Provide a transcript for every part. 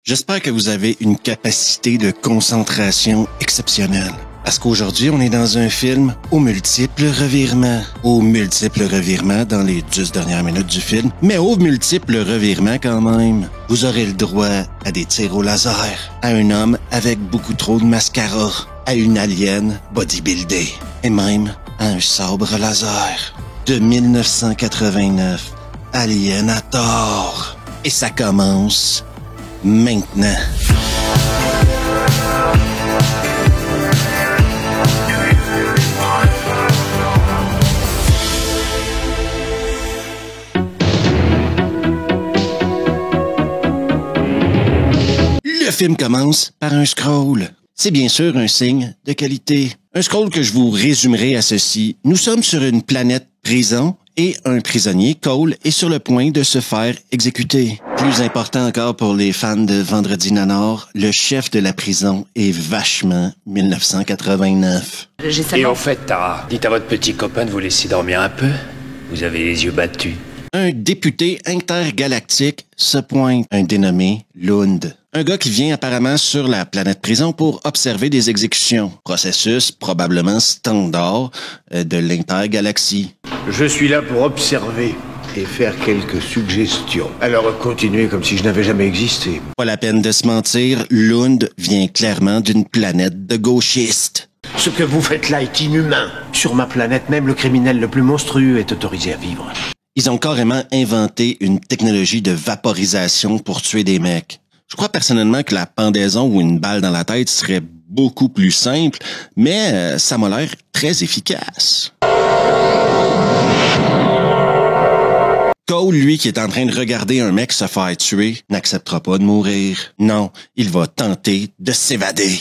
J'espère que vous avez une capacité de concentration exceptionnelle. Parce qu'aujourd'hui, on est dans un film aux multiples revirements. Aux multiples revirements dans les 10 dernières minutes du film, mais aux multiples revirements quand même. Vous aurez le droit à des tirs au laser, à un homme avec beaucoup trop de mascara, à une alien bodybuildée, et même à un sabre laser. De 1989, Alienator. Et ça commence maintenant. Le film commence par un scroll. C'est bien sûr un signe de qualité. Un scroll que je vous résumerai à ceci. Nous sommes sur une planète prison et un prisonnier, Cole, est sur le point de se faire exécuter. Plus important encore pour les fans de Vendredi Nanor, le chef de la prison est vachement 1989. Et au fait, Tara, dites à votre petit copain de vous laisser dormir un peu. Vous avez les yeux battus. Un député intergalactique se pointe, un dénommé Lund. Un gars qui vient apparemment sur la planète prison pour observer des exécutions. Processus probablement standard de l'intergalaxie. Je suis là pour observer et faire quelques suggestions. Alors continuez comme si je n'avais jamais existé. Pas la peine de se mentir, Lund vient clairement d'une planète de gauchistes. Ce que vous faites là est inhumain. Sur ma planète, même le criminel le plus monstrueux est autorisé à vivre. Ils ont carrément inventé une technologie de vaporisation pour tuer des mecs. Je crois personnellement que la pendaison ou une balle dans la tête serait beaucoup plus simple, mais ça m'a l'air très efficace. Cole, lui, qui est en train de regarder un mec se faire tuer, n'acceptera pas de mourir. Non, il va tenter de s'évader.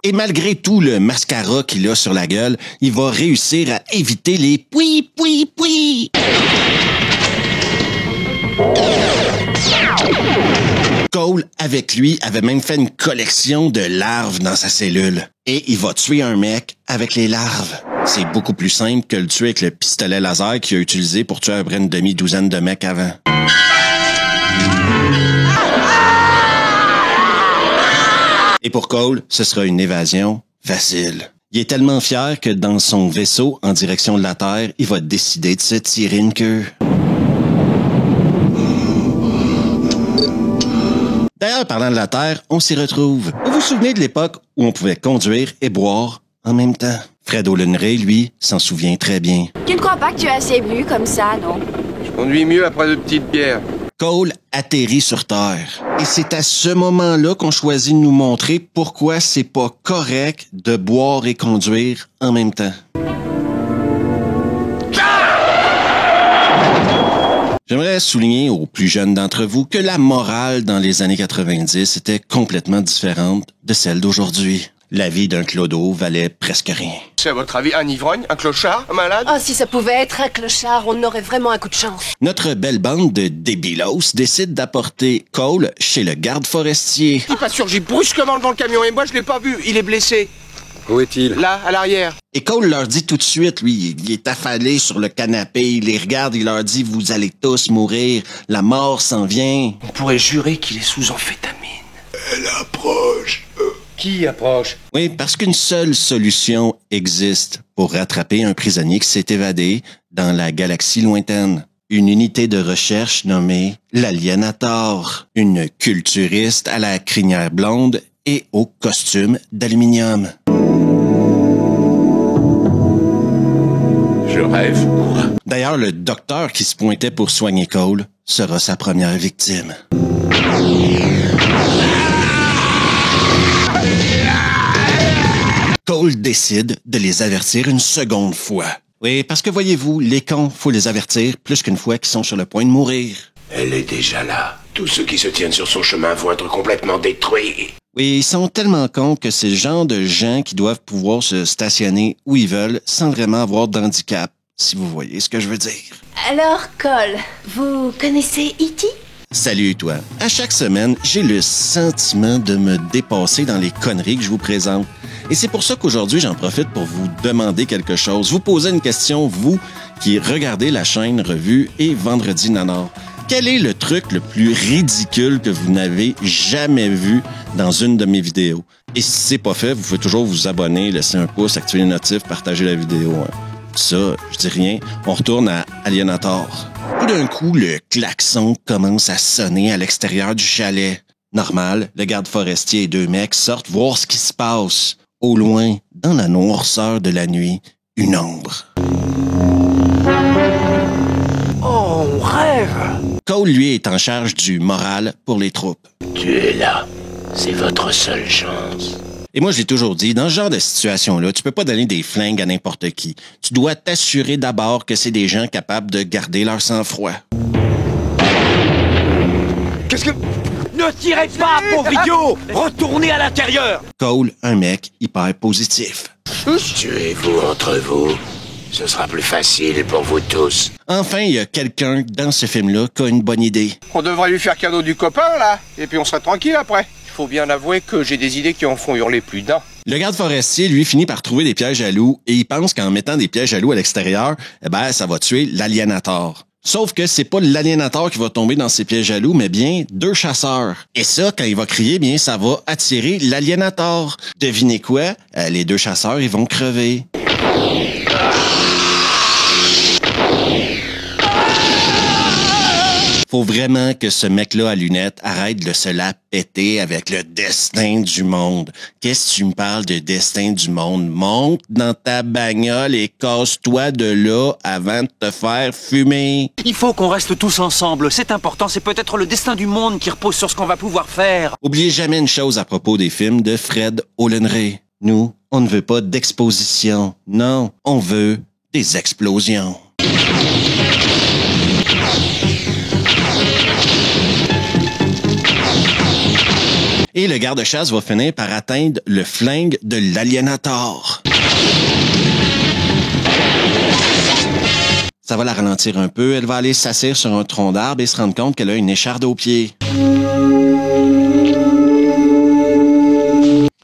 Et malgré tout le mascara qu'il a sur la gueule, il va réussir à éviter les poui. Cole, avec lui, avait même fait une collection de larves dans sa cellule. Et il va tuer un mec avec les larves. C'est beaucoup plus simple que le tuer avec le pistolet laser qu'il a utilisé pour tuer à peu près une demi-douzaine de mecs avant. Et pour Cole, ce sera une évasion facile. Il est tellement fier que dans son vaisseau, en direction de la Terre, il va décider de se tirer une queue. D'ailleurs, parlant de la Terre, on s'y retrouve. Vous vous souvenez de l'époque où on pouvait conduire et boire en même temps? Fred Ollenray, lui, s'en souvient très bien. Tu ne crois pas que tu es assez bu comme ça, non? Je conduis mieux après de petites bières. Cole atterrit sur Terre. Et c'est à ce moment-là qu'on choisit de nous montrer pourquoi c'est pas correct de boire et conduire en même temps. J'aimerais souligner aux plus jeunes d'entre vous que la morale dans les années 90 était complètement différente de celle d'aujourd'hui. La vie d'un clodo valait presque rien. C'est à votre avis un ivrogne, un clochard, un malade? Oh, si ça pouvait être un clochard, on aurait vraiment un coup de chance. Notre belle bande de débilos décide d'apporter Cole chez le garde forestier. Il a surgi brusquement devant le camion et moi je l'ai pas vu, il est blessé. Où est-il? Là, à l'arrière. Et Cole leur dit tout de suite, lui, il est affalé sur le canapé, il les regarde, il leur dit « Vous allez tous mourir, la mort s'en vient. » On pourrait jurer qu'il est sous amphétamine. Elle approche. Qui approche? Oui, parce qu'une seule solution existe pour rattraper un prisonnier qui s'est évadé dans la galaxie lointaine. Une unité de recherche nommée l'Alienator, une culturiste à la crinière blonde et au costume d'aluminium. Je rêve, moi. D'ailleurs, le docteur qui se pointait pour soigner Cole sera sa première victime. Cole décide de les avertir une seconde fois. Oui, parce que voyez-vous, les cons, faut les avertir plus qu'une fois qu'ils sont sur le point de mourir. Elle est déjà là. Tous ceux qui se tiennent sur son chemin vont être complètement détruits. Oui, ils sont tellement cons que c'est le genre de gens qui doivent pouvoir se stationner où ils veulent sans vraiment avoir d'handicap, si vous voyez ce que je veux dire. Alors, Cole, vous connaissez E.T.? Salut toi. À chaque semaine, j'ai le sentiment de me dépasser dans les conneries que je vous présente. Et c'est pour ça qu'aujourd'hui, j'en profite pour vous demander quelque chose. Vous poser une question, vous qui regardez la chaîne Revue et Vendredi Nanor. quel est le truc le plus ridicule que vous n'avez jamais vu dans une de mes vidéos? Et si c'est pas fait, vous pouvez toujours vous abonner, laisser un pouce, activer les notifs, partager la vidéo. Ça, je dis rien. On retourne à Alienator. Tout d'un coup, le klaxon commence à sonner à l'extérieur du chalet. Normal, le garde forestier et 2 mecs sortent voir ce qui se passe. Au loin, dans la noirceur de la nuit, une ombre. Oh, on rêve! Cole, lui, est en charge du moral pour les troupes. Tu es là. C'est votre seule chance. Et moi, je l'ai toujours dit, dans ce genre de situation-là, tu peux pas donner des flingues à n'importe qui. Tu dois t'assurer d'abord que c'est des gens capables de garder leur sang-froid. Qu'est-ce que... Ne tirez pas, pauvre idiot! Retournez à l'intérieur! Cole, un mec hyper positif. Tuez-vous entre vous. Ce sera plus facile pour vous tous. Enfin, il y a quelqu'un dans ce film-là qui a une bonne idée. On devrait lui faire cadeau du copain, là. Et puis on serait tranquille après. Il faut bien avouer que j'ai des idées qui en font hurler plus d'un. Le garde forestier, lui, finit par trouver des pièges à loups et il pense qu'en mettant des pièges à loups à l'extérieur, ça va tuer l'aliénator. Sauf que c'est pas l'aliénator qui va tomber dans ces pièges à loups, mais bien 2 chasseurs. Et ça, quand il va crier, bien, ça va attirer l'aliénator. Devinez quoi? Les 2 chasseurs, ils vont crever. Faut vraiment que ce mec-là à lunettes arrête de se la péter avec le destin du monde. Qu'est-ce que tu me parles de destin du monde? Monte dans ta bagnole et casse-toi de là avant de te faire fumer. Il faut qu'on reste tous ensemble, c'est important, c'est peut-être le destin du monde qui repose sur ce qu'on va pouvoir faire. Oubliez jamais une chose à propos des films de Fred Olen-Ray. Nous, on ne veut pas d'exposition. Non, on veut des explosions. Et le garde-chasse va finir par atteindre le flingue de l'aliénator. Ça va la ralentir un peu. Elle va aller s'asseoir sur un tronc d'arbre et se rendre compte qu'elle a une écharde aux pieds.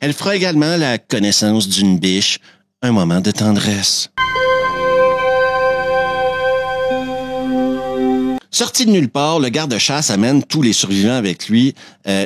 Elle fera également la connaissance d'une biche, un moment de tendresse. Sorti de nulle part, le garde-chasse amène tous les survivants avec lui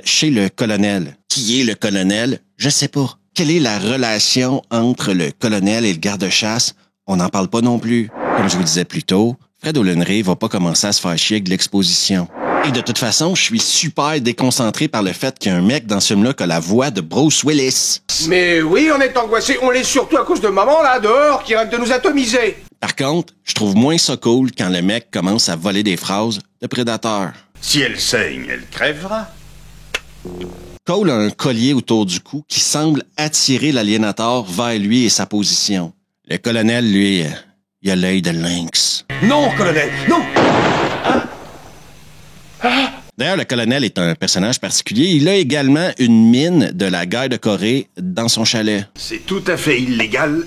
chez le colonel. Qui est le colonel? Je sais pas. Quelle est la relation entre le colonel et le garde-chasse? On n'en parle pas non plus. Comme je vous disais plus tôt, Fred Olen-Ray va pas commencer à se faire chier avec l'exposition. Et de toute façon, je suis super déconcentré par le fait qu'il y a un mec dans ce film-là qui a la voix de Bruce Willis. Mais oui, on est angoissé. On l'est surtout à cause de maman, là, dehors, qui rêve de nous atomiser. Par contre, je trouve moins ça cool quand le mec commence à voler des phrases de prédateurs. Si elle saigne, elle crèvera. Cole a un collier autour du cou qui semble attirer l'aliénator vers lui et sa position. Le colonel, lui, il a l'œil de lynx. Non, colonel, non! D'ailleurs, le colonel est un personnage particulier. Il a également une mine de la guerre de Corée dans son chalet. C'est tout à fait illégal,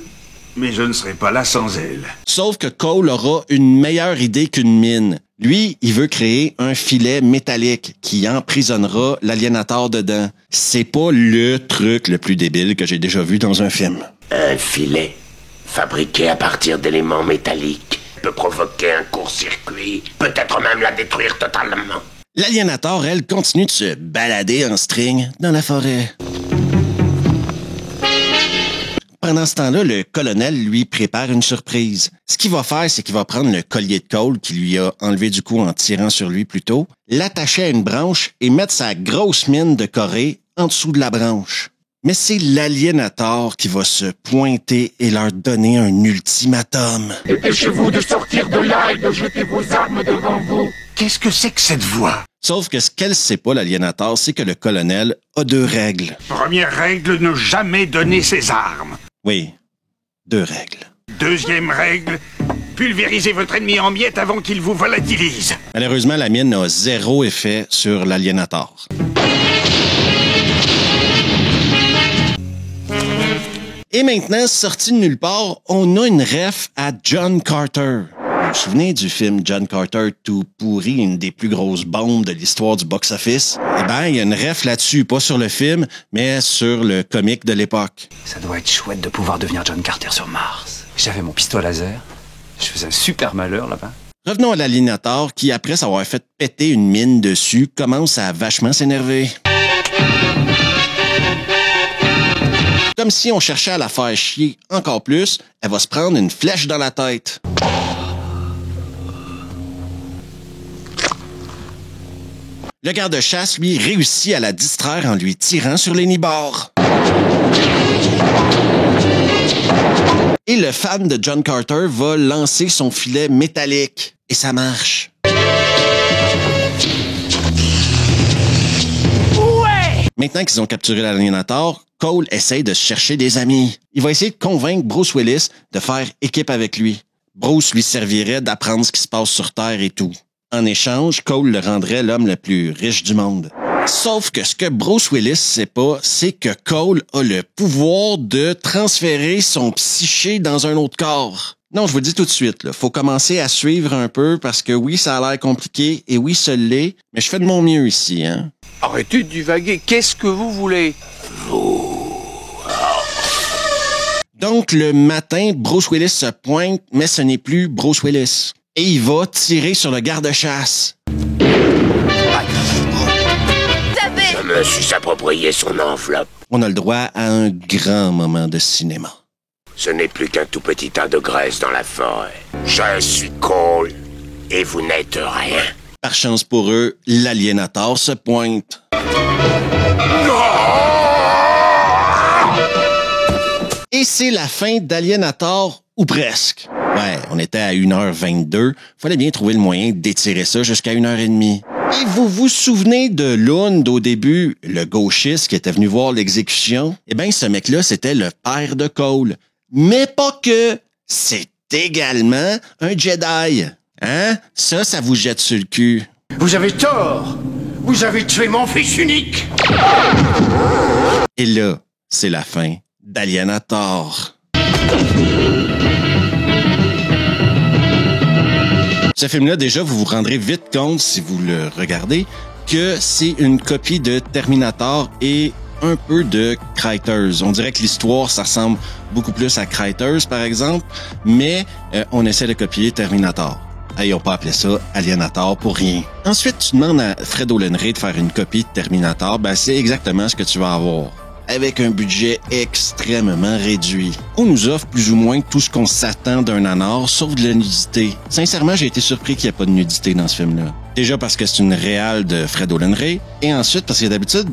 mais je ne serai pas là sans elle. Sauf que Cole aura une meilleure idée qu'une mine. Lui, il veut créer un filet métallique qui emprisonnera l'aliénator dedans. C'est pas le truc le plus débile que j'ai déjà vu dans un film. Un filet fabriqué à partir d'éléments métalliques peut provoquer un court-circuit, peut-être même la détruire totalement. L'aliénator, elle, continue de se balader en string dans la forêt. Pendant ce temps-là, le colonel lui prépare une surprise. Ce qu'il va faire, c'est qu'il va prendre le collier de Cole qu'il lui a enlevé du cou en tirant sur lui plus tôt, l'attacher à une branche et mettre sa grosse mine de Corée en dessous de la branche. Mais c'est l'aliénator qui va se pointer et leur donner un ultimatum. Dépêchez-vous de sortir de là et de jeter vos armes devant vous. Qu'est-ce que c'est que cette voix? Sauf que ce qu'elle sait pas, l'aliénator, c'est que le colonel a 2 règles. Première règle, ne jamais donner ses armes. Oui, 2 règles. Deuxième règle, pulvérisez votre ennemi en miettes avant qu'il vous volatilise. Malheureusement, la mine a 0 effet sur l'aliénator. Et maintenant, sorti de nulle part, on a une ref à John Carter. Vous vous souvenez du film John Carter tout pourri, une des plus grosses bombes de l'histoire du box-office? Eh ben, il y a une ref là-dessus, pas sur le film, mais sur le comique de l'époque. Ça doit être chouette de pouvoir devenir John Carter sur Mars. J'avais mon pistolet laser, je faisais un super malheur là-bas. Revenons à l'aliénateur qui, après s'avoir fait péter une mine dessus, commence à vachement s'énerver. Comme si on cherchait à la faire chier encore plus, elle va se prendre une flèche dans la tête. Le garde-chasse, lui, réussit à la distraire en lui tirant sur les nibards. Et le fan de John Carter va lancer son filet métallique. Et ça marche. Ouais! Maintenant qu'ils ont capturé l'aliénateur, Cole essaye de se chercher des amis. Il va essayer de convaincre Bruce Willis de faire équipe avec lui. Bruce lui servirait d'apprendre ce qui se passe sur Terre et tout. En échange, Cole le rendrait l'homme le plus riche du monde. Sauf que ce que Bruce Willis sait pas, c'est que Cole a le pouvoir de transférer son psyché dans un autre corps. Non, je vous le dis tout de suite, là, faut commencer à suivre un peu parce que oui, ça a l'air compliqué et oui, ça l'est, mais je fais de mon mieux ici, hein. Arrêtez de divaguer, qu'est-ce que vous voulez? Donc, le matin, Bruce Willis se pointe, mais ce n'est plus Bruce Willis. Et il va tirer sur le garde-chasse. Je me suis approprié son enveloppe. On a le droit à un grand moment de cinéma. Ce n'est plus qu'un tout petit tas de graisse dans la forêt. Je suis Cole, et vous n'êtes rien. Par chance pour eux, l'aliénateur se pointe. Et c'est la fin d'Aliénateur, ou presque. Ouais, on était à 1h22. Fallait bien trouver le moyen d'étirer ça jusqu'à 1h30. Et vous vous souvenez de Lund au début, le gauchiste qui était venu voir l'exécution? Eh bien, ce mec-là, c'était le père de Cole. Mais pas que. C'est également un Jedi. Hein? Ça vous jette sur le cul. Vous avez tort. Vous avez tué mon fils unique. Et là, c'est la fin d'Aliénateur. Ce film-là, déjà, vous vous rendrez vite compte, si vous le regardez, que c'est une copie de Terminator et un peu de Critters. On dirait que l'histoire, ça ressemble beaucoup plus à Critters, par exemple, mais on essaie de copier Terminator. Ils n'ont pas appelé ça Aliénateur pour rien. Ensuite, tu demandes à Fred Olen-Ray de faire une copie de Terminator, ben c'est exactement ce que tu vas avoir. Avec un budget extrêmement réduit. On nous offre plus ou moins tout ce qu'on s'attend d'un nanar, sauf de la nudité. Sincèrement, j'ai été surpris qu'il n'y ait pas de nudité dans ce film-là. Déjà parce que c'est une réale de Fred Olen-Ray, et ensuite parce que d'habitude,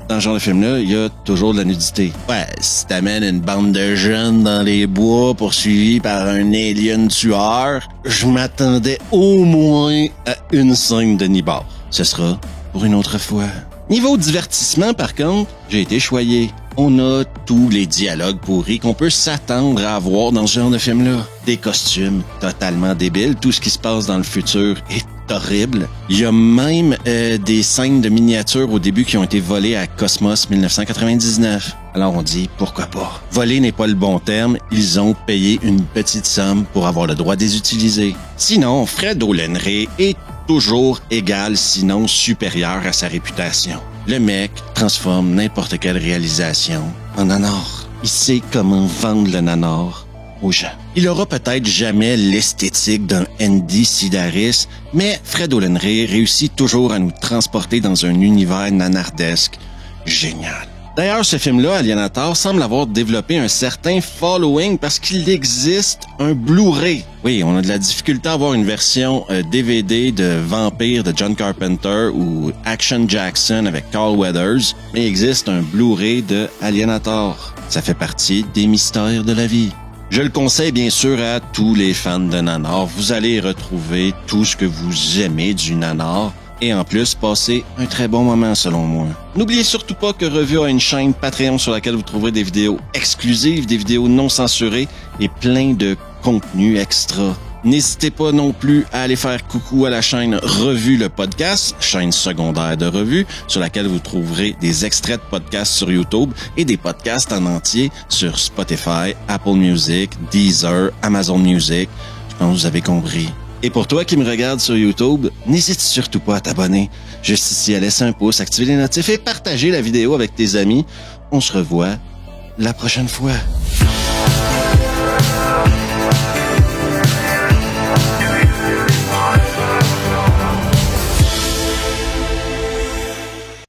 dans ce genre de film-là, il y a toujours de la nudité. Ouais, si t'amènes une bande de jeunes dans les bois poursuivis par un alien tueur, je m'attendais au moins à une scène de nibar. Ce sera pour une autre fois. Niveau divertissement, par contre, j'ai été choyé. On a tous les dialogues pourris qu'on peut s'attendre à avoir dans ce genre de film-là. Des costumes totalement débiles. Tout ce qui se passe dans le futur est horrible. Il y a même des scènes de miniatures au début qui ont été volées à Cosmos 1999. Alors on dit, pourquoi pas? Voler n'est pas le bon terme. Ils ont payé une petite somme pour avoir le droit de les utiliser. Sinon, Fred Olen-Ray est toujours égal, sinon supérieur à sa réputation. Le mec transforme n'importe quelle réalisation en nanar. Il sait comment vendre le nanar aux gens. Il aura peut-être jamais l'esthétique d'un Andy Sidaris, mais Fred Olen-Ray réussit toujours à nous transporter dans un univers nanardesque génial. D'ailleurs, ce film-là, Aliénateur, semble avoir développé un certain following parce qu'il existe un Blu-ray. Oui, on a de la difficulté à avoir une version DVD de Vampire de John Carpenter ou Action Jackson avec Carl Weathers, mais il existe un Blu-ray de Aliénateur. Ça fait partie des mystères de la vie. Je le conseille bien sûr à tous les fans de nanar. Vous allez retrouver tout ce que vous aimez du nanar. Et en plus, passer un très bon moment selon moi. N'oubliez surtout pas que Revue a une chaîne Patreon sur laquelle vous trouverez des vidéos exclusives, des vidéos non censurées et plein de contenu extra. N'hésitez pas non plus à aller faire coucou à la chaîne Revue le podcast, chaîne secondaire de Revue, sur laquelle vous trouverez des extraits de podcasts sur YouTube et des podcasts en entier sur Spotify, Apple Music, Deezer, Amazon Music. Je pense que vous avez compris. Et pour toi qui me regardes sur YouTube, n'hésite surtout pas à t'abonner. Juste ici à laisser un pouce, activer les notifs et partager la vidéo avec tes amis. On se revoit la prochaine fois.